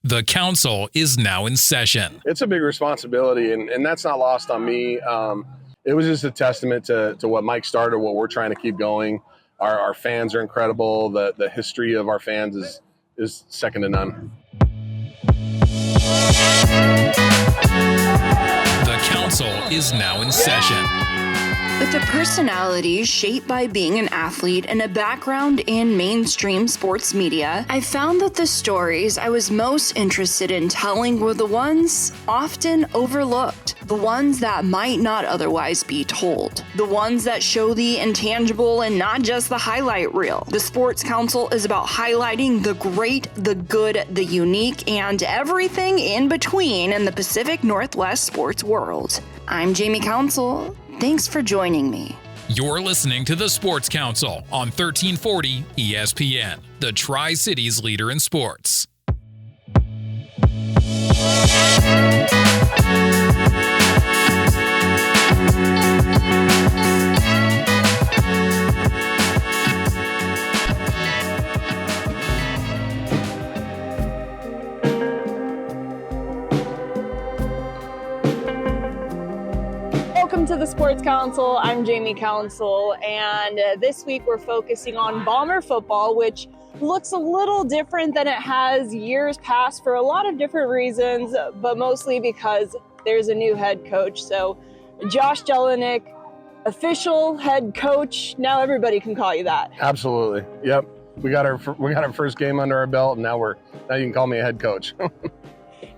The council is now in session. It's a big responsibility, and that's not lost on me. It was just a testament to what Mike started, what we're trying to keep going. Our fans are incredible. The history of our fans is second to none. The council is now in session. With a personality shaped by being an athlete and a background in mainstream sports media, I found that the stories I was most interested in telling were the ones often overlooked, the ones that might not otherwise be told, the ones that show the intangible and not just the highlight reel. The Sports Council is about highlighting the great, the good, the unique, and everything in between in the Pacific Northwest sports world. I'm Jamie Council. Thanks for joining me. You're listening to the Sports Council on 1340 ESPN, the Tri-Cities leader in sports. Welcome to the Sports Council. I'm Jamie Council, and this week we're focusing on Bomber football, which looks a little different than it has years past for a lot of different reasons, but mostly because there's a new head coach. So Josh Jelinek, official head coach. Now everybody can call you that. Absolutely. Yep. We got our first game under our belt, and now you can call me a head coach.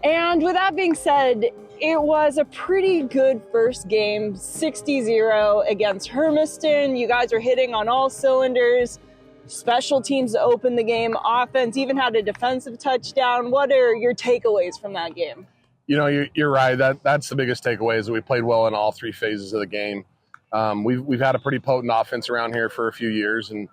And with that being said, it was a pretty good first game, 60-0 against Hermiston. You guys are hitting on all cylinders. Special teams to open the game. Offense even had a defensive touchdown. What are your takeaways from that game? You know, you're right. That's the biggest takeaway is that we played well in all three phases of the game. We've had a pretty potent offense around here for a few years, and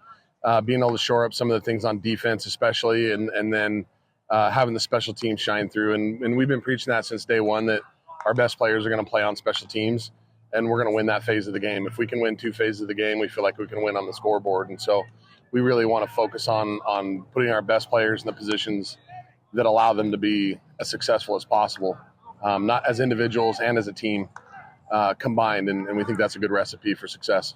being able to shore up some of the things on defense especially, and then having the special teams shine through. And we've been preaching that since day one, that our best players are going to play on special teams, and we're going to win that phase of the game. If we can win two phases of the game, we feel like we can win on the scoreboard. And so we really want to focus on putting our best players in the positions that allow them to be as successful as possible, not as individuals and as a team combined. And we think that's a good recipe for success.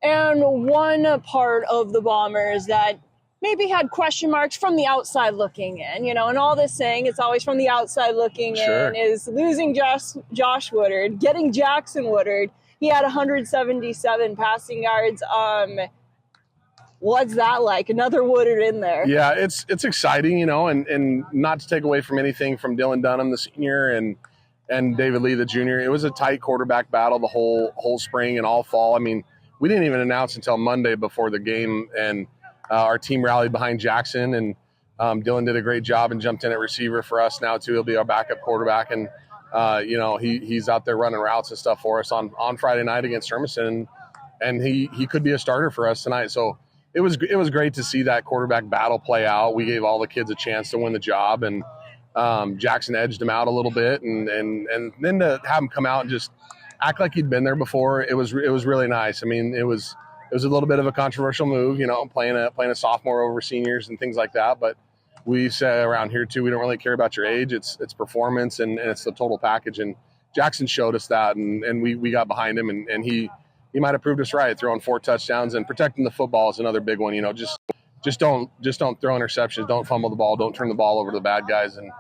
And one part of the Bombers that maybe had question marks from the outside looking in, you know, and all this saying it's always from the outside looking Sure. in, is losing Josh Woodard, getting Jackson Woodard. He had 177 passing yards. What's that like? Another Woodard in there. Yeah, it's exciting, you know, and not to take away from anything from Dylan Dunham, the senior, and David Lee, the junior. It was a tight quarterback battle the whole spring and all fall. I mean, we didn't even announce until Monday before the game, and our team rallied behind Jackson, and Dylan did a great job and jumped in at receiver for us now too. He'll be our backup quarterback, and you know, he's out there running routes and stuff for us on Friday night against Hermiston, and he could be a starter for us tonight. So it was great to see that quarterback battle play out. We gave all the kids a chance to win the job, and Jackson edged him out a little bit, and then to have him come out and just act like he'd been there before, it was really nice. I mean, it was a little bit of a controversial move, you know, playing a sophomore over seniors and things like that. But we say around here too, we don't really care about your age. It's performance and it's the total package. And Jackson showed us that, and we got behind him, and he might have proved us right, throwing 4 touchdowns, and protecting the football is another big one. You know, just don't throw interceptions, don't fumble the ball, don't turn the ball over to the bad guys, and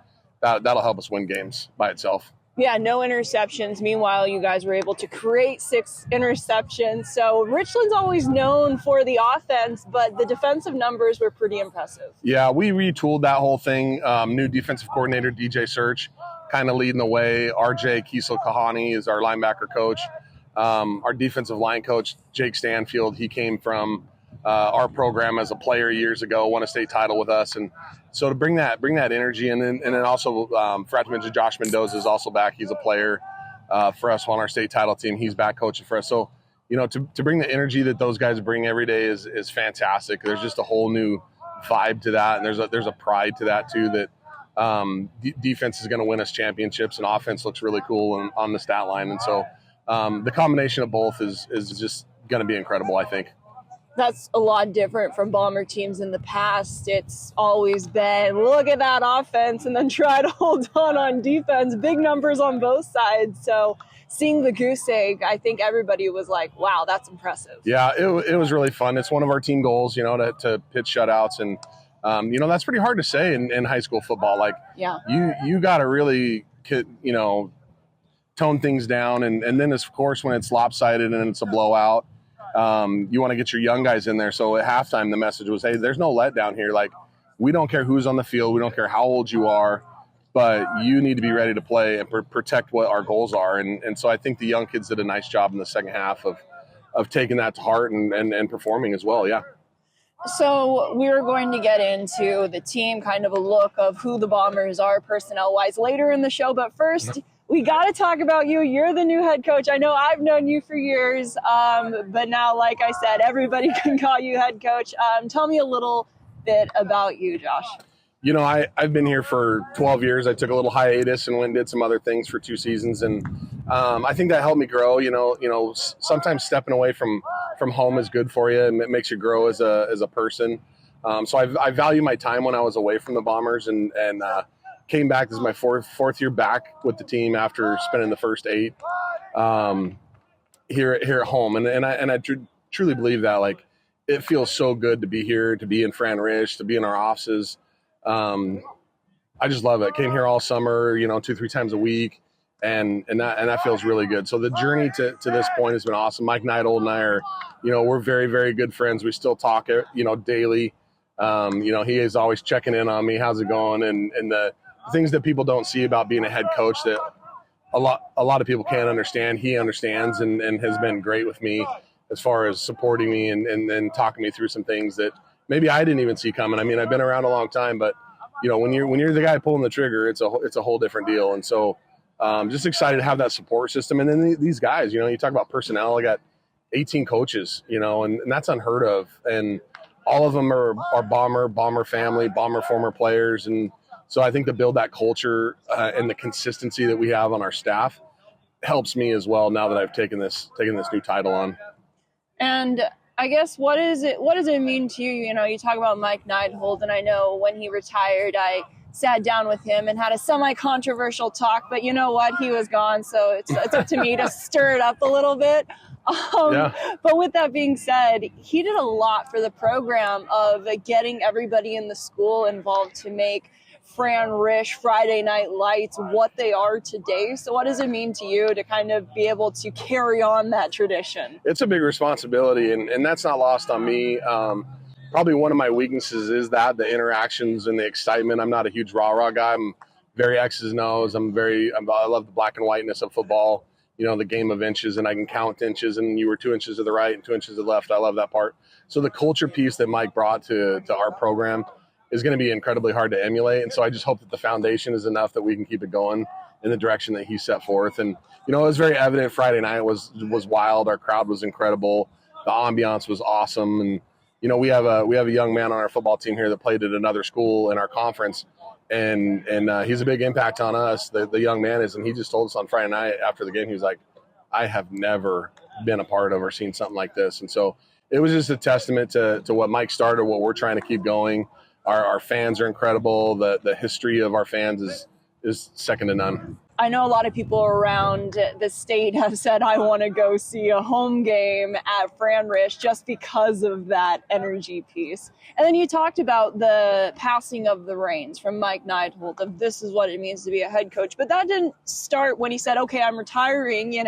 that'll help us win games by itself. Yeah, no interceptions. Meanwhile, you guys were able to create 6 interceptions. So Richland's always known for the offense, but the defensive numbers were pretty impressive. Yeah, we retooled that whole thing. New defensive coordinator, DJ Search, kind of leading the way. RJ Kiesel Kahani is our linebacker coach. Our defensive line coach, Jake Stanfield, he came from our program as a player years ago, won a state title with us. And so to bring that energy, and then also forgot to mention Josh Mendoza is also back. He's a player for us on our state title team. He's back coaching for us. So, you know, to bring the energy that those guys bring every day is fantastic. There's just a whole new vibe to that, and there's a pride to that too, that defense is going to win us championships, and offense looks really cool on the stat line. And so the combination of both is just going to be incredible, I think. That's a lot different from Bomber teams in the past. It's always been, look at that offense and then try to hold on defense. Big numbers on both sides. So seeing the goose egg, I think everybody was like, wow, that's impressive. Yeah, it was really fun. It's one of our team goals, to pitch shutouts. And, that's pretty hard to say in high school football. Like, yeah, you got to really, tone things down. And then, of course, when it's lopsided and it's a blowout, you want to get your young guys in there. So at halftime, the message was, hey, there's no letdown here. Like, we don't care who's on the field. We don't care how old you are, but you need to be ready to play and protect what our goals are. And so I think the young kids did a nice job in the second half of taking that to heart and performing as well. Yeah. So we're going to get into the team, kind of a look of who the Bombers are personnel-wise later in the show. But first, we got to talk about you. You're the new head coach. I know I've known you for years, but now, like I said, everybody can call you head coach. Tell me a little bit about you, Josh. I've been here for 12 years. I took a little hiatus and went and did some other things for 2 seasons. And I think that helped me grow. Sometimes stepping away from home is good for you, and it makes you grow as a person. So I value my time when I was away from the Bombers and came back. This is my fourth year back with the team after spending the first 8 here at home. And I truly believe that, like, it feels so good to be here, to be in Fran Rish, to be in our offices. I just love it. Came here all summer, 2-3 times a week, and that feels really good. So the journey to this point has been awesome. Mike Neidhold and I are, we're very, very good friends. We still talk, daily. He is always checking in on me. How's it going? And the things that people don't see about being a head coach that a lot of people can't understand, he understands and has been great with me as far as supporting me and talking me through some things that maybe I didn't even see coming. I mean, I've been around a long time, but when you're the guy pulling the trigger, it's a whole different deal. And so just excited to have that support system. And then these guys, you talk about personnel. I got 18 coaches, and that's unheard of. And all of them are Bomber family, Bomber former players. And so I think to build that culture and the consistency that we have on our staff helps me as well now that I've taken this new title on. And I guess what does it mean to you? You talk about Mike Neidhold, and I know when he retired, I sat down with him and had a semi-controversial talk, but you know what? He was gone, so it's up to me to stir it up a little bit. But with that being said, he did a lot for the program of getting everybody in the school involved to make Fran Rish, Friday Night Lights, what they are today. So what does it mean to you to kind of be able to carry on that tradition? It's a big responsibility, and that's not lost on me. Probably one of my weaknesses is the interactions and the excitement. I'm not a huge rah-rah guy. I'm very X's and O's. I love the black and whiteness of football, the game of inches, and I can count inches, and you were 2 inches to the right and 2 inches to the left. I love that part. So the culture piece that Mike brought to our program is going to be incredibly hard to emulate. And so I just hope that the foundation is enough that we can keep it going in the direction that he set forth. And, it was very evident Friday night was wild. Our crowd was incredible. The ambiance was awesome. And, we have a young man on our football team here that played at another school in our conference. And he's a big impact on us. The young man is, and he just told us on Friday night after the game, he was like, I have never been a part of or seen something like this. And so it was just a testament to what Mike started, what we're trying to keep going. Our fans are incredible. The history of our fans is second to none. I know a lot of people around the state have said, I want to go see a home game at Fran Rish just because of that energy piece. And then you talked about the passing of the reins from Mike Neidhold of this is what it means to be a head coach. But that didn't start when he said, okay, I'm retiring.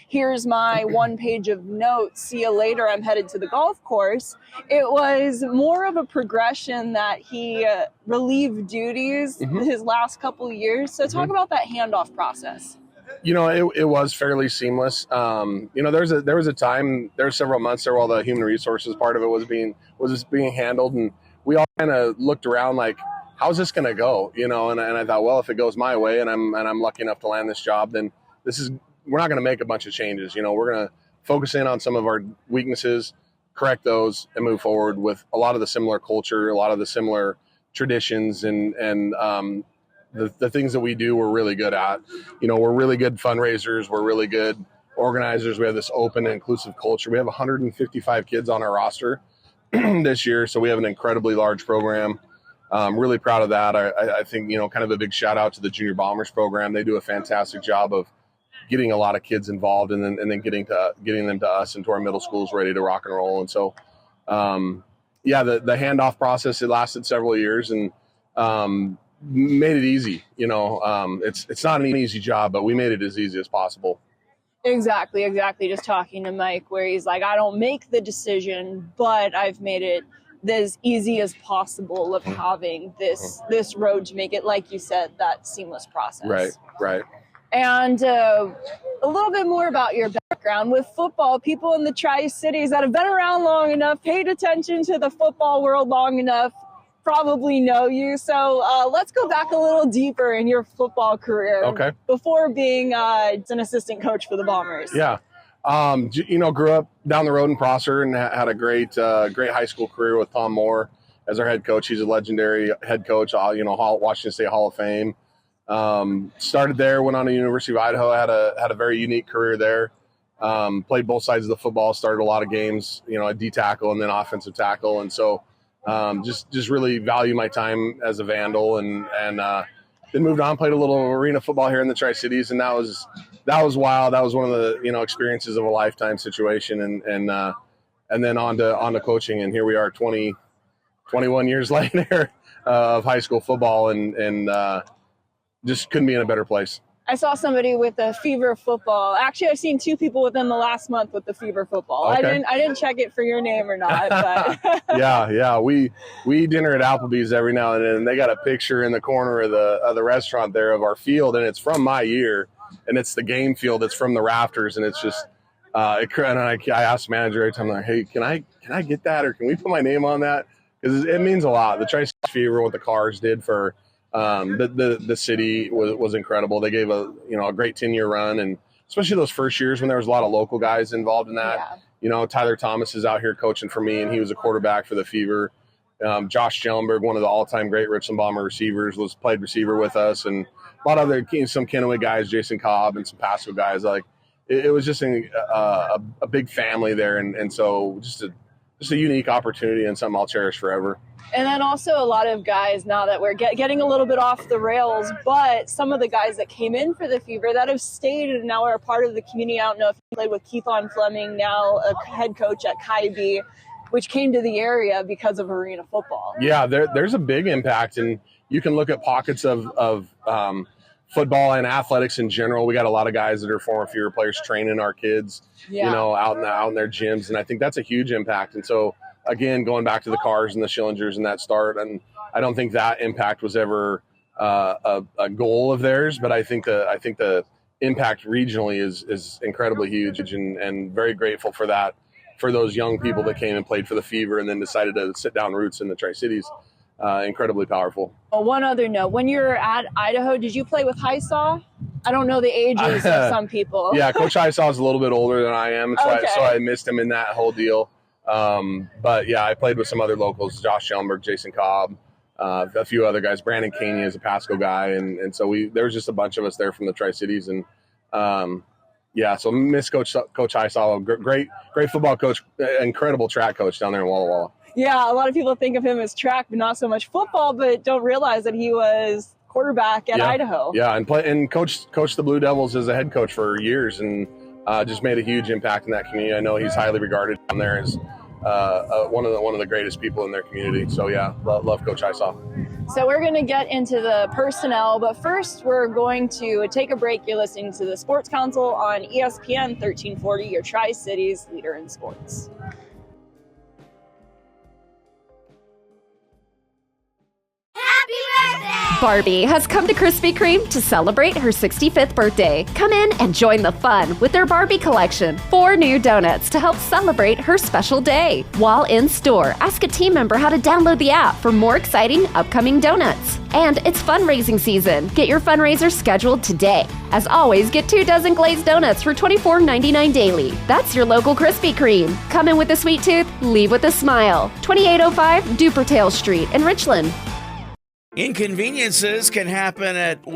Here's my 1 page of notes. See you later. I'm headed to the golf course. It was more of a progression that he relieved duties his last couple of years. So talk about that handoff process. It was fairly seamless. There was a time, there were several months there while the human resources part of it was being handled, and we all kind of looked around like, how's this going to go? And I thought, well, if it goes my way and I'm lucky enough to land this job, then we're not going to make a bunch of changes. We're going to focus in on some of our weaknesses, correct those, and move forward with a lot of the similar culture, a lot of the similar traditions, and the things that we do, we're really good at. We're really good fundraisers. We're really good organizers. We have this open and inclusive culture. We have 155 kids on our roster. this year. So we have an incredibly large program. Really proud of that. I think, kind of a big shout out to the Junior Bombers program. They do a fantastic job of getting a lot of kids involved and then getting them to us and to our middle schools ready to rock and roll. And so, the handoff process, it lasted several years and made it easy. It's not an easy job, but we made it as easy as possible. Exactly. Just talking to Mike, where he's like, I don't make the decision, but I've made it as easy as possible of having this road to make it, like you said, that seamless process. Right. And a little bit more about your background with football. People in the Tri-Cities that have been around long enough, paid attention to the football world long enough, probably know you. So let's go back a little deeper in your football career. Okay. Before being an assistant coach for the Bombers. Yeah. Grew up down the road in Prosser and had a great high school career with Tom Moore as our head coach. He's a legendary head coach, Washington State Hall of Fame. Started there, went on to University of Idaho, had a very unique career there. Played both sides of the football, started a lot of games, at D tackle and then offensive tackle. And so, just really value my time as a Vandal and then moved on, played a little arena football here in the Tri-Cities. And that was wild. That was one of the, experiences of a lifetime situation and then on to coaching. And here we are 21 years later of high school football and just couldn't be in a better place. I saw somebody with the Fever Football. Actually, I've seen two people within the last month with the Fever Football. Okay. I didn't check it for your name or not. But Yeah. We eat dinner at Applebee's every now and then. And they got a picture in the corner of the restaurant there of our field, and it's from my year, and it's the game field. It's from the rafters, and it's just. And I asked the manager every time, like, hey, can I get that, or can we put my name on that? Because it means a lot. The Tri-Cities Fever, what the Cars did for. The city was incredible. They gave a great 10-year run, and especially those first years when there was a lot of local guys involved in that. Yeah. Tyler Thomas is out here coaching for me, and he was a quarterback for the Fever. Josh Jelinek, one of the all-time great Richland Bomber receivers, played receiver with us, and a lot of other some Kennewick guys, Jason Cobb, and some Pasco guys. Like it was just a big family there, and so just a unique opportunity and something I'll cherish forever. And then also a lot of guys, now that we're getting a little bit off the rails, but some of the guys that came in for the Fever that have stayed and now are a part of the community. I don't know if you played with Keithon Fleming, now a head coach at Kaiby, which came to the area because of arena football. Yeah, there's a big impact, and you can look at pockets of football and athletics in general. We got a lot of guys that are former Fever players training our kids, out in their gyms, and I think that's a huge impact. And so, again, going back to the Cars and the Schillingers and that start, and I don't think that impact was ever a goal of theirs, but I think the impact regionally is incredibly huge, and very grateful for that, for those young people that came and played for the Fever and then decided to sit down roots in the Tri-Cities. Incredibly powerful. Well, one other note, when you were at Idaho, did you play with Hysaw? I don't know the ages of some people. Yeah, Coach Hysaw is a little bit older than I am, so I missed him in that whole deal. But yeah, I played with some other locals, Josh Jelinek, Jason Cobb, a few other guys. Brandon Caney is a Pasco guy. And so there was just a bunch of us there from the Tri-Cities. And, so miss Coach Hysaw, great football coach, incredible track coach down there in Walla Walla. Yeah. A lot of people think of him as track, but not so much football, but don't realize that he was quarterback at Idaho. Yeah. And coached the Blue Devils as a head coach for years, and just made a huge impact in that community. I know he's highly regarded down there as one of the greatest people in their community. So yeah, love Coach Hysaw. So we're going to get into the personnel, but first we're going to take a break. You're listening to the Sports Council on ESPN 1340, your Tri-Cities leader in sports. Barbie has come to Krispy Kreme to celebrate her 65th birthday. Come in and join the fun with their Barbie collection. 4 new donuts to help celebrate her special day. While in store, ask a team member how to download the app for more exciting upcoming donuts. And it's fundraising season. Get your fundraiser scheduled today. As always, get 2 dozen glazed donuts for $24.99 daily. That's your local Krispy Kreme. Come in with a sweet tooth, leave with a smile. 2805 Dupertail Street in Richland. Inconveniences can happen at,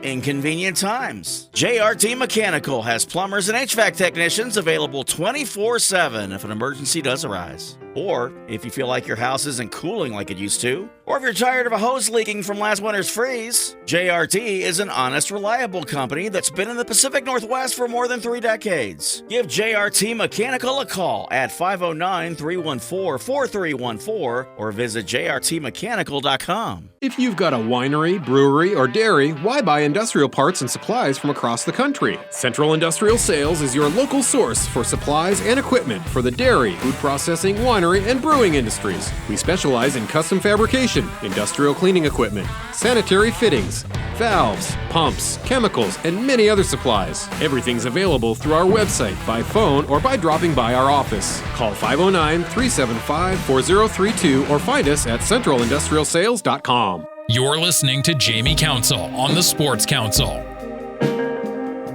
inconvenient times. JRT Mechanical has plumbers and HVAC technicians available 24/7 if an emergency does arise. Or if you feel like your house isn't cooling like it used to, or if you're tired of a hose leaking from last winter's freeze, JRT is an honest, reliable company that's been in the Pacific Northwest for more than 3 decades. Give JRT Mechanical a call at 509-314-4314 or visit jrtmechanical.com. If you've got a winery, brewery, or dairy, why buy industrial parts and supplies from across the country? Central Industrial Sales is your local source for supplies and equipment for the dairy, food processing, winery, and brewing industries. We specialize in custom fabrication, industrial cleaning equipment, sanitary fittings, valves, pumps, chemicals, and many other supplies. Everything's available through our website, by phone, or by dropping by our office. Call 509-375-4032 or find us at centralindustrialsales.com. You're listening to Jamie Council on the Sports Council.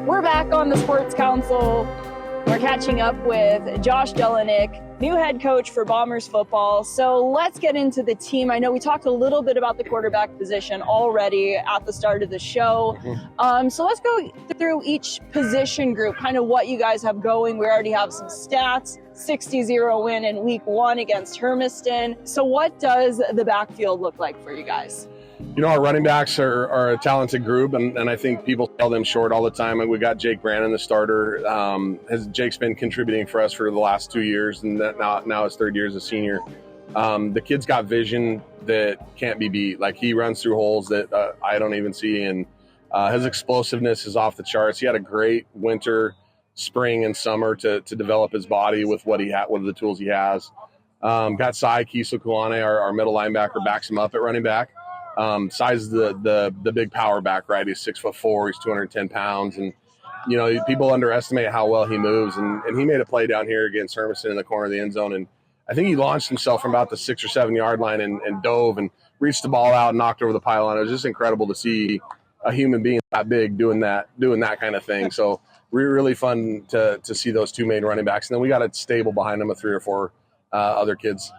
We're back on the Sports Council. We're catching up with Josh Jelinek, new head coach for Bombers football. So let's get into the team. I know we talked a little bit about the quarterback position already at the start of the show. So let's go through each position group, kind of what you guys have going. We already have some stats. 60-0 win in week 1 against Hermiston. So what does the backfield look like for you guys? You know, our running backs are a talented group, and I think people sell them short all the time. And we got Jake Brannon, the starter. Jake's been contributing for us for the last 2 years, and now his 3rd year as a senior. The kid's got vision that can't be beat. Like, he runs through holes that I don't even see, and his explosiveness is off the charts. He had a great winter, spring, and summer to develop his body with what the tools he has. Got Sai Kiso-Kulane, our middle linebacker, backs him up at running back. Size is the big power back, right? He's 6'4", he's 210 pounds. And, you know, people underestimate how well he moves. And he made a play down here against Hermiston in the corner of the end zone. And I think he launched himself from about the 6 or 7 yard line and dove and reached the ball out and knocked over the pylon. It was just incredible to see a human being that big doing that kind of thing. So really fun to see those two main running backs. And then we got a stable behind them of 3 or 4 other kids.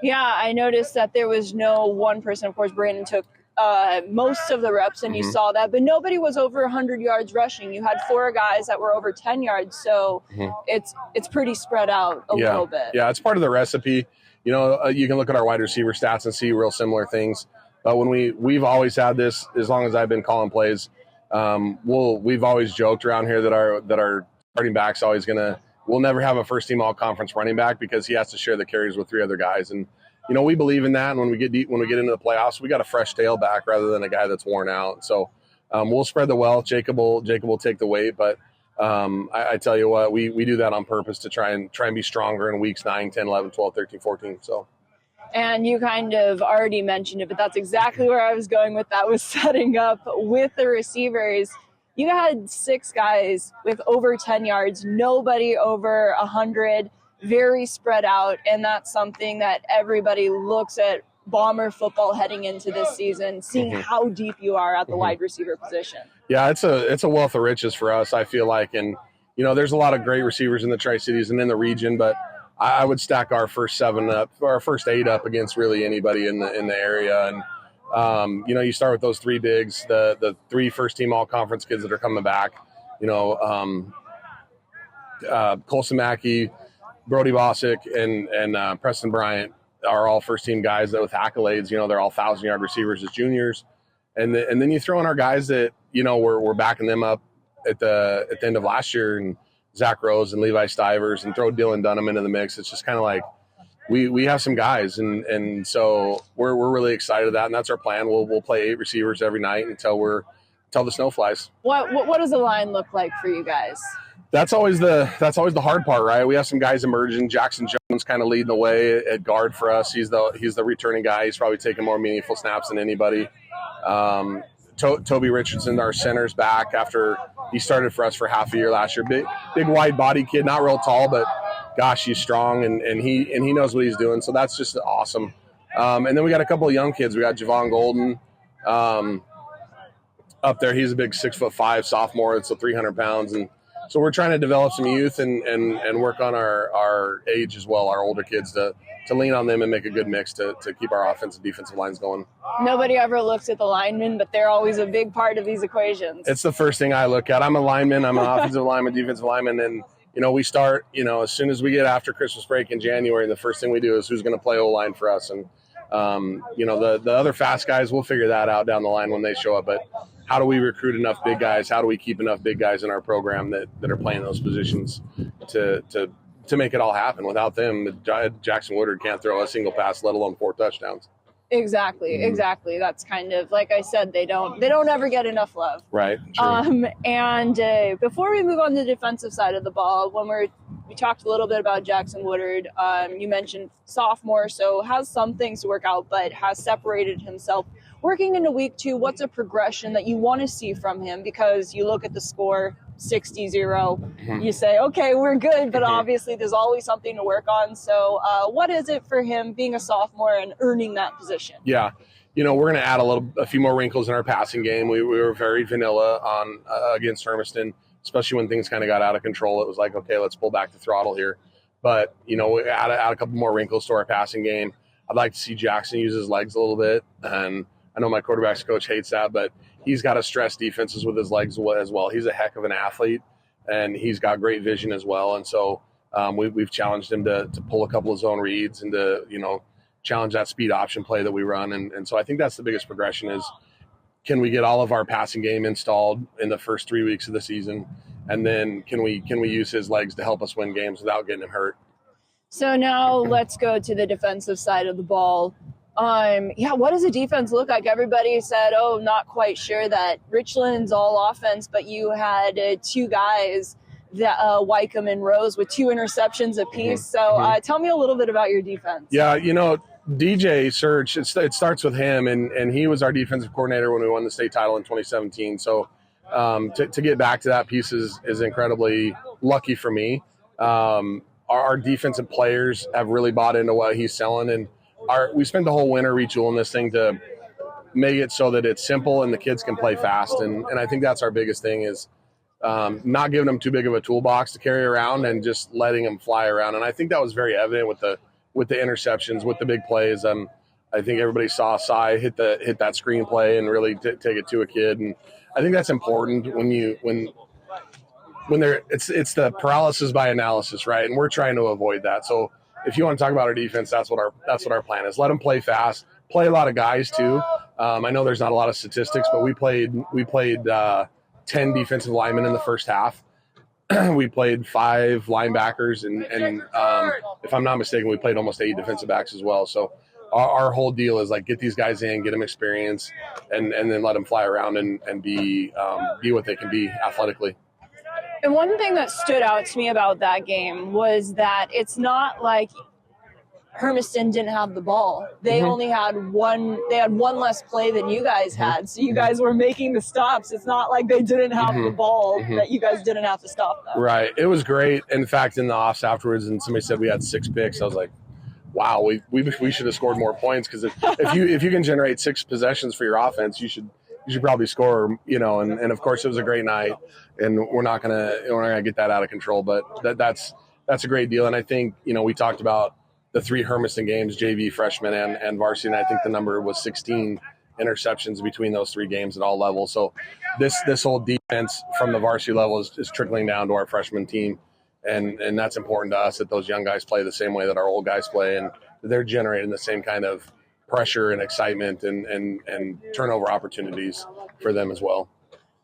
Yeah, I noticed that there was no one person. Of course, Brandon took most of the reps, and you saw that. But nobody was over 100 yards rushing. You had 4 guys that were over 10 yards, so it's pretty spread out a little bit. Yeah, it's part of the recipe. You know, you can look at our wide receiver stats and see real similar things. But when we've always had this, as long as I've been calling plays, we've always joked around here that our starting back's always we'll never have a first-team all-conference running back because he has to share the carries with 3 other guys. And, you know, we believe in that. And when we get into the playoffs, we got a fresh tailback rather than a guy that's worn out. So we'll spread the wealth. Jacob will take the weight. But I tell you what, we do that on purpose to try and be stronger in weeks 9, 10, 11, 12, 13, 14. So. And you kind of already mentioned it, but that's exactly where I was going with that, was setting up with the receivers. You had 6 guys with over 10 yards, nobody over 100, very spread out. And that's something that everybody looks at Bomber football heading into this season, seeing how deep you are at the wide receiver position. Yeah, it's a wealth of riches for us, I feel like. And, you know, there's a lot of great receivers in the Tri-Cities and in the region, but I would stack our first 7 up, or our first 8 up against really anybody in the area. And, you know, you start with those 3 bigs, the 3 first-team all-conference kids that are coming back. You know, Colson Mackey, Brody Bosick, and Preston Bryant are all first-team guys that with accolades. You know, they're all 1,000-yard receivers as juniors. And then you throw in our guys that, you know, we're backing them up at the end of last year, and Zach Rose and Levi Stivers, and throw Dylan Dunham into the mix. It's just kind of like we have some guys, and so we're really excited about that, and that's our plan. We'll play 8 receivers every night until the snow flies. What does the line look like for you guys? That's always the hard part, right? We have some guys emerging. Jackson Jones kind of leading the way at guard for us. He's the returning guy. He's probably taking more meaningful snaps than anybody. Toby Richardson, our center's back after he started for us for half a year last year. Big wide body kid, not real tall, but gosh, he's strong and he knows what he's doing. So that's just awesome. And then we got a couple of young kids. We got Javon Golden up there. He's a big 6'5" sophomore, so 300 pounds. And so we're trying to develop some youth and work on our age as well, our older kids, to lean on them and make a good mix to keep our offensive defensive lines going. Nobody ever looks at the linemen, but they're always a big part of these equations. It's the first thing I look at. I'm a lineman. I'm an offensive lineman, defensive lineman, and we start, as soon as we get after Christmas break in January, the first thing we do is who's going to play O-line for us. And, the other fast guys, we'll figure that out down the line when they show up. But how do we recruit enough big guys? How do we keep enough big guys in our program that are playing those positions to make it all happen? Without them, Jackson Woodard can't throw a single pass, let alone 4 touchdowns. Exactly. That's kind of, like I said, they don't ever get enough love. Right. True. And before we move on to the defensive side of the ball, when we talked a little bit about Jackson Woodard, you mentioned sophomore, so has some things to work out, but has separated himself. Working into week 2, what's a progression that you want to see from him? Because you look at the score, 60-0, you say, okay, we're good, but obviously there's always something to work on. So what is it for him being a sophomore and earning that position? Yeah. We're going to add a few more wrinkles in our passing game. We were very vanilla on against Hermiston, especially when things kind of got out of control. It was like, okay, let's pull back the throttle here. But, we add a couple more wrinkles to our passing game. I'd like to see Jackson use his legs a little bit. And I know my quarterbacks coach hates that, but he's got to stress defenses with his legs as well. He's a heck of an athlete, and he's got great vision as well. And so we've challenged him to pull a couple of zone reads and to, challenge that speed option play that we run. And so I think that's the biggest progression is, can we get all of our passing game installed in the first 3 weeks of the season? And then can we use his legs to help us win games without getting him hurt? So now let's go to the defensive side of the ball. What does the defense look like? Everybody said, not quite sure that Richland's all offense, but you had 2 guys, that Wycombe and Rose, with 2 interceptions apiece. So tell me a little bit about your defense. Yeah, DJ Surge, it starts with him, and he was our defensive coordinator when we won the state title in 2017. So to get back to that piece is incredibly lucky for me. Our defensive players have really bought into what he's selling, and we spent the whole winter retooling this thing to make it so that it's simple and the kids can play fast. And I think that's our biggest thing is not giving them too big of a toolbox to carry around and just letting them fly around. And I think that was very evident with the interceptions, with the big plays. I think everybody saw Cy hit that screen play and really take it to a kid. And I think that's important when it's the paralysis by analysis, right? And we're trying to avoid that. So if you want to talk about our defense, that's what our plan is. Let them play fast, play a lot of guys too. I know there's not a lot of statistics, but we played 10 defensive linemen in the first half. We played 5 linebackers, and if I'm not mistaken, we played almost 8 defensive backs as well. So our whole deal is like get these guys in, get them experience, and then let them fly around and be what they can be athletically. And one thing that stood out to me about that game was that it's not like Hermiston didn't have the ball. They only had one less play than you guys had. So you guys were making the stops. It's not like they didn't have the ball that you guys didn't have to stop them. Right. It was great. In fact, in the offs afterwards, and somebody said we had 6 picks. I was like, wow, we should have scored more points, because if you can generate 6 possessions for your offense, you should probably score, and of course it was a great night, and we're not gonna get that out of control, but that's a great deal. And I think, we talked about the 3 Hermiston games, JV, freshman, and varsity, and I think the number was 16 interceptions between those 3 games at all levels. So this whole defense from the varsity level is trickling down to our freshman team, and that's important to us, that those young guys play the same way that our old guys play, and they're generating the same kind of pressure and excitement and turnover opportunities for them as well.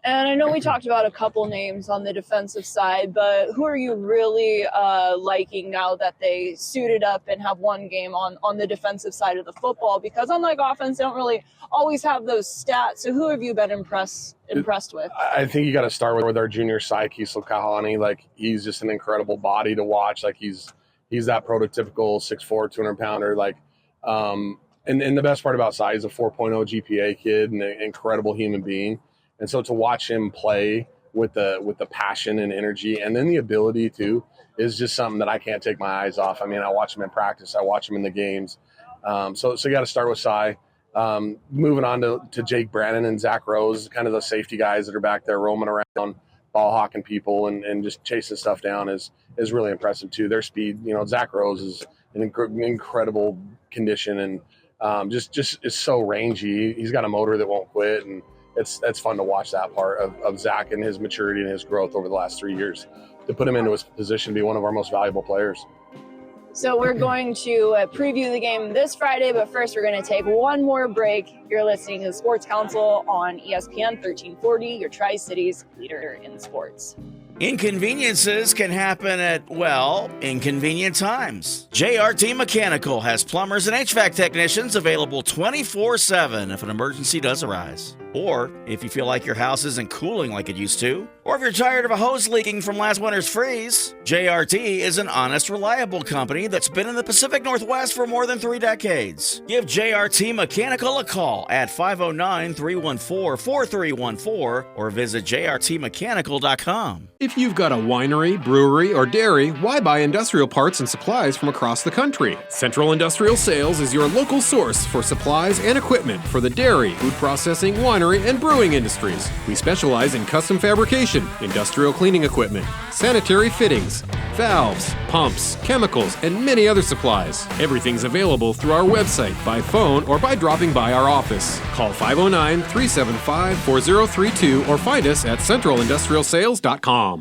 And I know we talked about a couple names on the defensive side, but who are you really liking now that they suited up and have one game on the defensive side of the football? Because unlike offense, they don't really always have those stats. So who have you been impressed with? I think you got to start with our junior Cy Kiesel Kahani. Like, he's just an incredible body to watch. Like, he's that prototypical 6'4", 200-pounder. Like, and the best part about Cy is a 4.0 GPA kid and an incredible human being. And so to watch him play with the passion and energy, and then the ability to, is just something that I can't take my eyes off. I mean, I watch him in practice, I watch him in the games. So you got to start with Cy. Moving on to Jake Brannon and Zach Rose, kind of the safety guys that are back there roaming around, ball hawking people and just chasing stuff down is really impressive too. Their speed, Zach Rose is an incredible condition, and just is so rangy. He's got a motor that won't quit, and it's fun to watch that part of Zach and his maturity and his growth over the last 3 years to put him into his position to be one of our most valuable players. So we're going to preview the game this Friday, but first we're going to take one more break. You're listening to the Sports Council on ESPN 1340, your Tri-Cities leader in sports. Inconveniences can happen at, well, inconvenient times. JRT Mechanical has plumbers and HVAC technicians available 24/7 if an emergency does arise. Or if you feel like your house isn't cooling like it used to, or if you're tired of a hose leaking from last winter's freeze, JRT is an honest, reliable company that's been in the Pacific Northwest for more than 3 decades. Give JRT Mechanical a call at 509-314-4314 or visit jrtmechanical.com. If you've got a winery, brewery, or dairy, why buy industrial parts and supplies from across the country? Central Industrial Sales is your local source for supplies and equipment for the dairy, food processing, winery, and brewing industries. We specialize in custom fabrication, industrial cleaning equipment, sanitary fittings, valves, pumps, chemicals, and many other supplies. Everything's available through our website, by phone, or by dropping by our office. Call 509-375-4032 or find us at centralindustrialsales.com.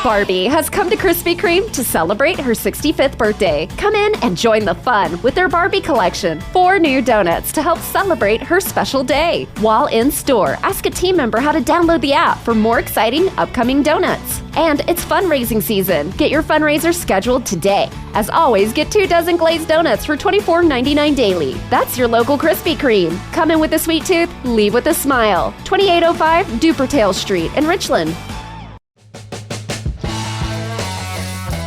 Barbie has come to Krispy Kreme to celebrate her 65th birthday. Come in and join the fun with their Barbie collection. 4 new donuts to help celebrate her special day. While in store, ask a team member how to download the app for more exciting upcoming donuts. And it's fundraising season. Get your fundraiser scheduled today. As always, get 2 dozen glazed donuts for $24.99 daily. That's your local Krispy Kreme. Come in with a sweet tooth, leave with a smile. 2805 Dupertail Street in Richland.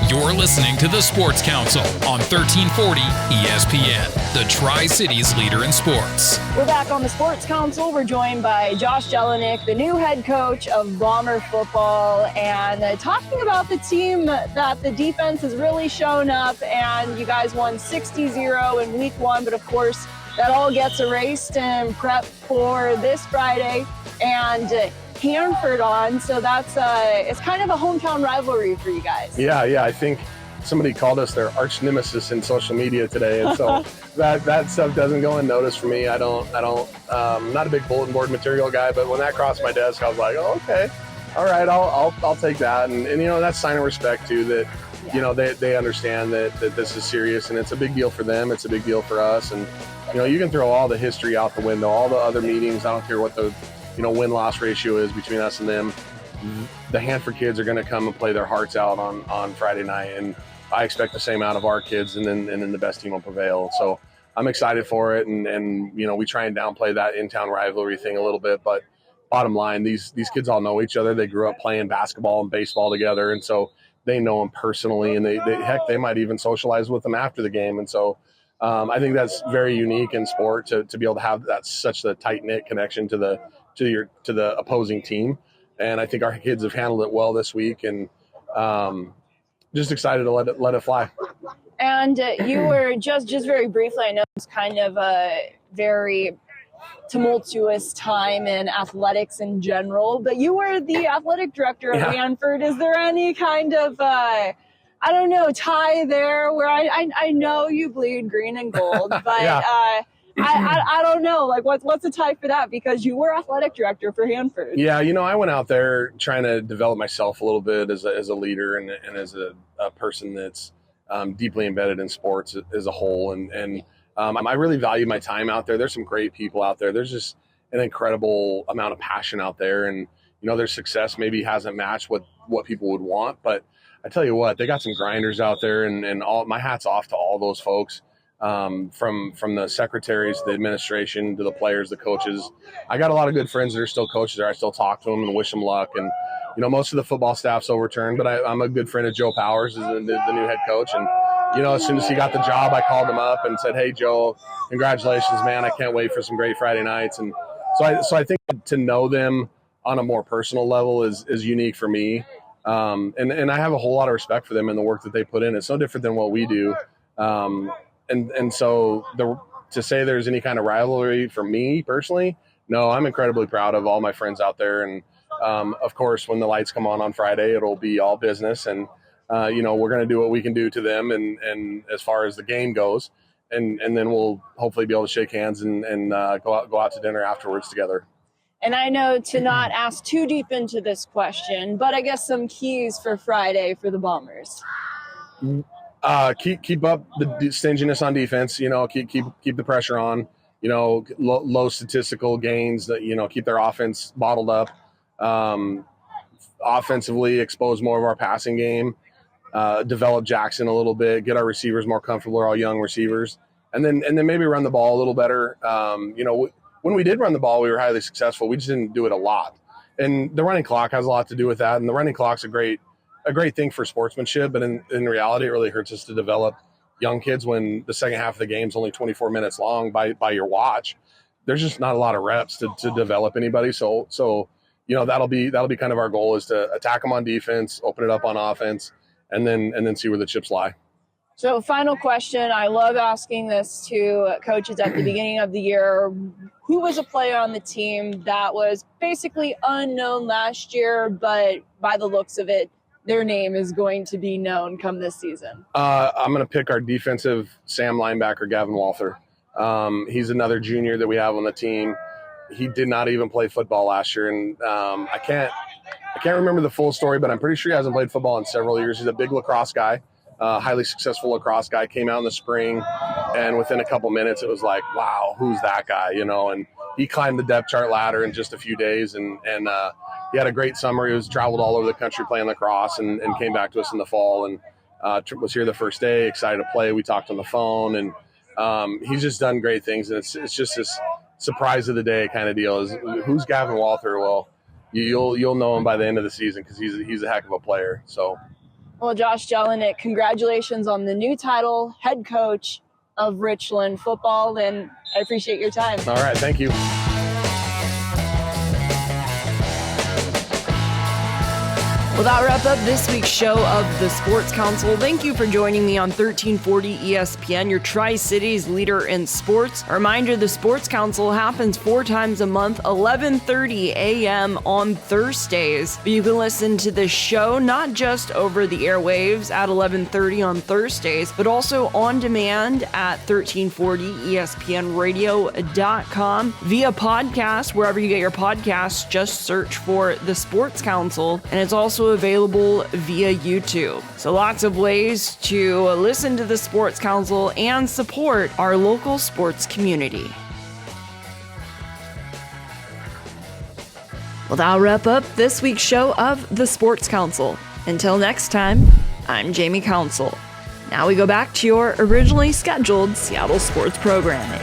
You're listening to the Sports Council on 1340 ESPN, the Tri-Cities leader in sports. We're back on the Sports Council. We're joined by Josh Jelinek, the new head coach of Bomber football, and talking about the team that the defense has really shown up, and you guys won 60-0 in week 1, but of course that all gets erased and prepped for this Friday. And Hanford on, so that's it's kind of a hometown rivalry for you guys. Yeah, I think somebody called us their arch nemesis in social media today, and so that stuff doesn't go unnoticed for me. I'm not a big bulletin board material guy, but when that crossed my desk, I was like, oh, okay, all right, I'll take that, and you know, that's a sign of respect too, that you know they understand that this is serious, and it's a big deal for them, it's a big deal for us, and you know, you can throw all the history out the window, all the other meetings, I don't care what the win-loss ratio is between us and them. The Hanford kids are going to come and play their hearts out on Friday night, and I expect the same out of our kids, and then the best team will prevail. So I'm excited for it, and you know, we try and downplay that in-town rivalry thing a little bit, but bottom line, these kids all know each other. They grew up playing basketball and baseball together, and so they know them personally, and they might even socialize with them after the game, and so I think that's very unique in sport to be able to have that such a tight-knit connection to the opposing team, and I think our kids have handled it well this week, and just excited to let it fly. And you were just very briefly, I know it's kind of a very tumultuous time in athletics in general, but you were the athletic director of Hanford. Is there any kind of tie there where I know you bleed green and gold, but I don't know, like what's the tie for that, because you were athletic director for Hanford. Yeah, you know, I went out there trying to develop myself a little bit as a leader and as a person that's deeply embedded in sports as a whole, and I really value my time out there. There's some great people out there. There's just an incredible amount of passion out there, and you know, their success maybe hasn't matched what people would want, but I tell you what, they got some grinders out there, and all my hat's off to all those folks. From the secretaries, the administration, to the players, the coaches. I got a lot of good friends that are still coaches there. I still talk to them and wish them luck. And, you know, most of the football staff's overturned, but I'm a good friend of Joe Powers, is the new head coach. And, you know, as soon as he got the job, I called him up and said, hey, Joe, congratulations, man. I can't wait for some great Friday nights. And so I think to know them on a more personal level is unique for me. And I have a whole lot of respect for them and the work that they put in. It's no different than what we do. And so to say there's any kind of rivalry for me personally, no, I'm incredibly proud of all my friends out there. And, of course, when the lights come on Friday, it'll be all business. And, you know, we're going to do what we can do to them. And as far as the game goes, and then we'll hopefully be able to shake hands and go out to dinner afterwards together. And I know to not ask too deep into this question, but I guess some keys for Friday for the Bombers. Keep up the stinginess on defense. Keep the pressure on. Low statistical gains. That keep their offense bottled up. Offensively, expose more of our passing game. Develop Jackson a little bit. Get our receivers more comfortable. We're all young receivers, and then maybe run the ball a little better. When we did run the ball, we were highly successful. We just didn't do it a lot, and the running clock has a lot to do with that. And the running clock's a great thing for sportsmanship, but in reality, it really hurts us to develop young kids when the second half of the game is only 24 minutes long by your watch. There's just not a lot of reps to develop anybody. So that'll be kind of our goal, is to attack them on defense, open it up on offense, and then see where the chips lie. So final question. I love asking this to coaches at the beginning of the year. Who was a player on the team that was basically unknown last year, but by the looks of it, their name is going to be known come this season? I'm going to pick our defensive Sam linebacker, Gavin Walther. He's another junior that we have on the team. He did not even play football last year, and I can't remember the full story, but I'm pretty sure he hasn't played football in several years. He's a big lacrosse guy. Highly successful lacrosse guy. Came out in the spring, and within a couple minutes, it was like, wow, who's that guy? And he climbed the depth chart ladder in just a few days, and he had a great summer. He was traveled all over the country playing lacrosse, and came back to us in the fall, and was here the first day, excited to play. We talked on the phone, and he's just done great things, and it's just this surprise of the day kind of deal. Is who's Gavin Walther? Well, you'll know him by the end of the season, because he's a heck of a player. So. Well, Josh Jelinek, congratulations on the new title, head coach of Richland Football, and I appreciate your time. All right, thank you. Well, that wraps up this week's show of the Sports Council. Thank you for joining me on 1340 ESPN, your Tri-Cities leader in sports. A reminder, the Sports Council happens 4 times a month, 11:30 a.m. on Thursdays. But you can listen to the show not just over the airwaves at 11:30 on Thursdays, but also on demand at 1340ESPNradio.com via podcast. Wherever you get your podcasts, just search for the Sports Council, and it's also available via YouTube. So lots of ways to listen to the Sports Council and support our local sports community. Well, that'll wrap up this week's show of the Sports Council. Until next time, I'm Jamie Council. Now we go back to your originally scheduled Seattle sports programming.